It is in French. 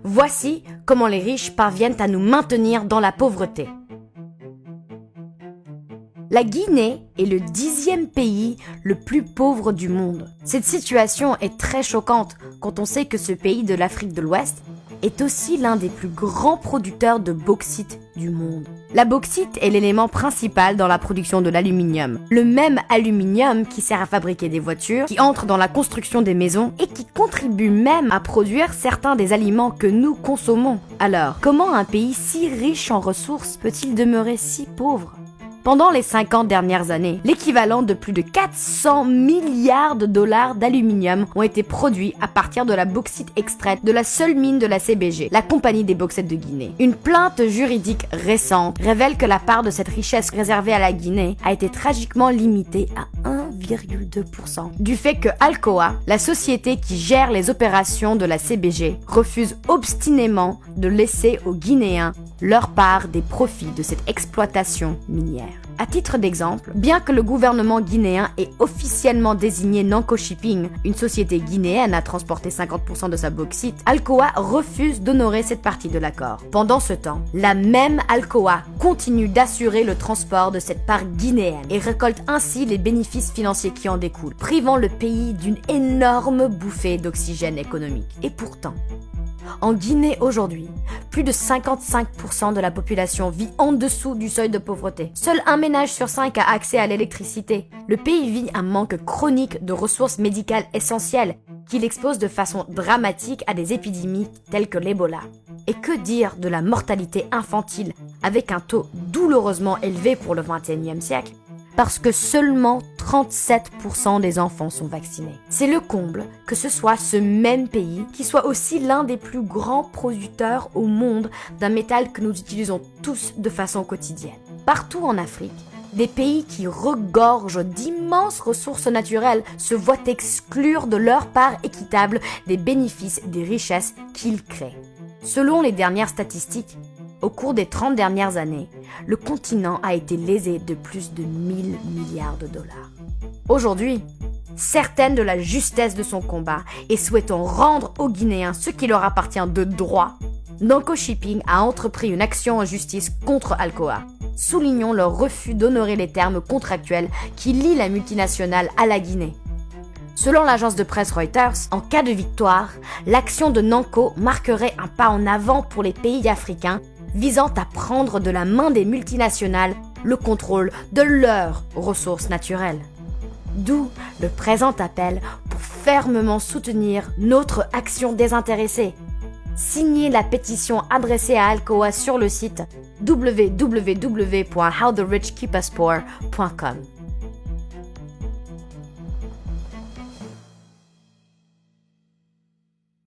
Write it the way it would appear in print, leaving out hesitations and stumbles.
Voici comment les riches parviennent à nous maintenir dans la pauvreté. La Guinée est le 10e pays le plus pauvre du monde. Cette situation est très choquante quand on sait que ce pays de l'Afrique de l'Ouest est aussi l'un des plus grands producteurs de bauxite du monde. La bauxite est l'élément principal dans la production de l'aluminium. Le même aluminium qui sert à fabriquer des voitures, qui entre dans la construction des maisons et qui contribue même à produire certains des aliments que nous consommons. Alors, comment un pays si riche en ressources peut-il demeurer si pauvre ? Pendant les 50 dernières années, l'équivalent de plus de 400 milliards de dollars d'aluminium ont été produits à partir de la bauxite extraite de la seule mine de la CBG, la Compagnie des bauxettes de Guinée. Une plainte juridique récente révèle que la part de cette richesse réservée à la Guinée a été tragiquement limitée à 1,2%. Du fait que Alcoa, la société qui gère les opérations de la CBG, refuse obstinément de laisser aux Guinéens leur part des profits de cette exploitation minière. À titre d'exemple, bien que le gouvernement guinéen ait officiellement désigné Nanko Shipping, une société guinéenne à transporter 50% de sa bauxite, Alcoa refuse d'honorer cette partie de l'accord. Pendant ce temps, la même Alcoa continue d'assurer le transport de cette part guinéenne et récolte ainsi les bénéfices financiers qui en découlent, privant le pays d'une énorme bouffée d'oxygène économique. Et pourtant, en Guinée aujourd'hui, plus de 55% de la population vit en dessous du seuil de pauvreté. Seul un ménage sur 5 a accès à l'électricité. Le pays vit un manque chronique de ressources médicales essentielles qui l'expose de façon dramatique à des épidémies telles que l'Ebola. Et que dire de la mortalité infantile avec un taux douloureusement élevé pour le XXIe siècle ? Parce que seulement 37% des enfants sont vaccinés. C'est le comble que ce soit ce même pays qui soit aussi l'un des plus grands producteurs au monde d'un métal que nous utilisons tous de façon quotidienne. Partout en Afrique, des pays qui regorgent d'immenses ressources naturelles se voient exclure de leur part équitable des bénéfices des richesses qu'ils créent. Selon les dernières statistiques, au cours des 30 dernières années, le continent a été lésé de plus de 1000 milliards de dollars. Aujourd'hui, certaine de la justesse de son combat et souhaitant rendre aux Guinéens ce qui leur appartient de droit, Nanko Shipping a entrepris une action en justice contre Alcoa. Soulignons leur refus d'honorer les termes contractuels qui lient la multinationale à la Guinée. Selon l'agence de presse Reuters, en cas de victoire, l'action de Nanko marquerait un pas en avant pour les pays africains visant à prendre de la main des multinationales le contrôle de leurs ressources naturelles. D'où le présent appel pour fermement soutenir notre action désintéressée. Signez la pétition adressée à Alcoa sur le site www.howtherichkeepuspoor.com.